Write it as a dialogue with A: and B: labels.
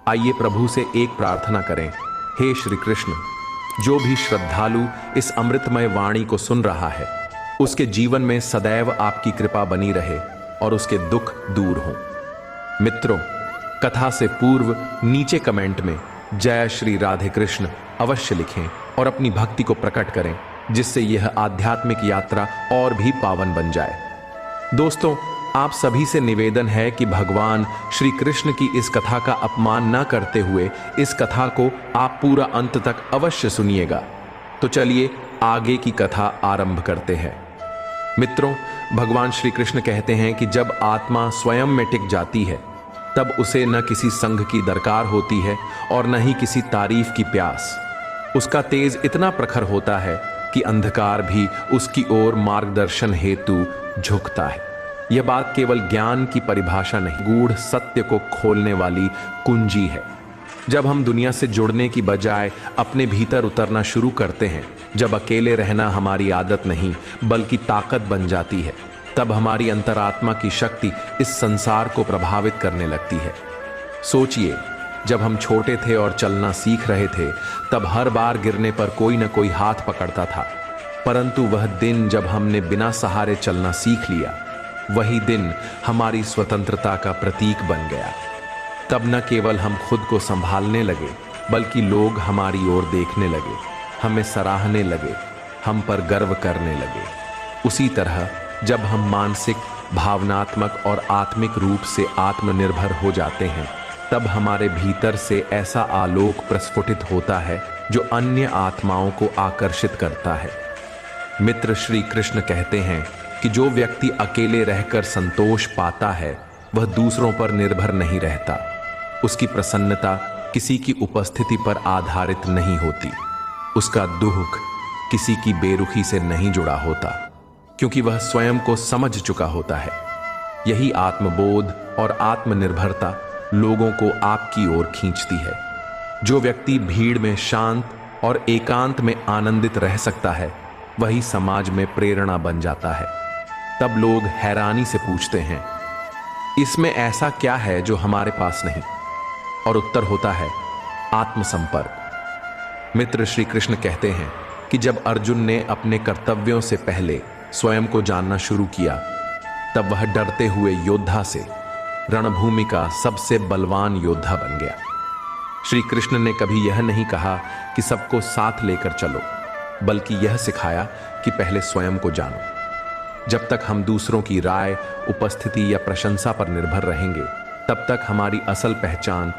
A: आइए प्रभु से एक प्रार्थना करें। हे श्री कृष्ण, जो भी श्रद्धालु इस अमृतमय वाणी को सुन रहा है, उसके जीवन में सदैव आपकी कृपा बनी रहे और उसके दुख दूर हों। मित्रों, कथा से पूर्व नीचे कमेंट में जय श्री राधे कृष्ण अवश्य लिखें और अपनी भक्ति को प्रकट करें, जिससे यह आध्यात्मिक यात्रा और भी पावन बन जाए। दोस्तों, आप सभी से निवेदन है कि भगवान श्री कृष्ण की इस कथा का अपमान न करते हुए इस कथा को आप पूरा अंत तक अवश्य सुनिएगा। तो चलिए आगे की कथा आरंभ करते हैं। मित्रों, भगवान श्री कृष्ण कहते हैं कि जब आत्मा स्वयं में टिक जाती है, तब उसे न किसी संग की दरकार होती है और न ही किसी तारीफ की प्यास। उसका तेज इतना प्रखर होता है कि अंधकार भी उसकी ओर मार्गदर्शन हेतु झुकता है। यह बात केवल ज्ञान की परिभाषा नहीं, गूढ़ सत्य को खोलने वाली कुंजी है। जब हम दुनिया से जुड़ने की बजाय अपने भीतर उतरना शुरू करते हैं, जब अकेले रहना हमारी आदत नहीं बल्कि ताकत बन जाती है, तब हमारी अंतरात्मा की शक्ति इस संसार को प्रभावित करने लगती है। सोचिए, जब हम छोटे थे और चलना सीख रहे थे, तब हर बार गिरने पर कोई न कोई हाथ पकड़ता था, परंतु वह दिन जब हमने बिना सहारे चलना सीख लिया, वही दिन हमारी स्वतंत्रता का प्रतीक बन गया। तब न केवल हम खुद को संभालने लगे, बल्कि लोग हमारी ओर देखने लगे, हमें सराहने लगे, हम पर गर्व करने लगे। उसी तरह जब हम मानसिक, भावनात्मक और आत्मिक रूप से आत्मनिर्भर हो जाते हैं, तब हमारे भीतर से ऐसा आलोक प्रस्फुटित होता है जो अन्य आत्माओं को आकर्षित करता है। मित्र श्री कृष्ण कहते हैं कि जो व्यक्ति अकेले रहकर संतोष पाता है, वह दूसरों पर निर्भर नहीं रहता। उसकी प्रसन्नता किसी की उपस्थिति पर आधारित नहीं होती। उसका दुख किसी की बेरुखी से नहीं जुड़ा होता, क्योंकि वह स्वयं को समझ चुका होता है। यही आत्मबोध और आत्मनिर्भरता लोगों को आपकी ओर खींचती है। जो व्यक्ति भीड़ में शांत और एकांत में आनंदित रह सकता है, वही समाज में प्रेरणा बन जाता है। तब लोग हैरानी से पूछते हैं, इसमें ऐसा क्या है जो हमारे पास नहीं? और उत्तर होता है आत्मसंपर्क। मित्र श्री कृष्ण कहते हैं कि जब अर्जुन ने अपने कर्तव्यों से पहले स्वयं को जानना शुरू किया, तब वह डरते हुए योद्धा से रणभूमि का सबसे बलवान योद्धा बन गया। श्री कृष्ण ने कभी यह नहीं कहा कि सबको साथ लेकर चलो, बल्कि यह सिखाया कि पहले स्वयं को जानो। जब तक हम दूसरों की राय, उपस्थिति या प्रशंसा पर निर्भर रहेंगे, तब तक हमारी असल पहचान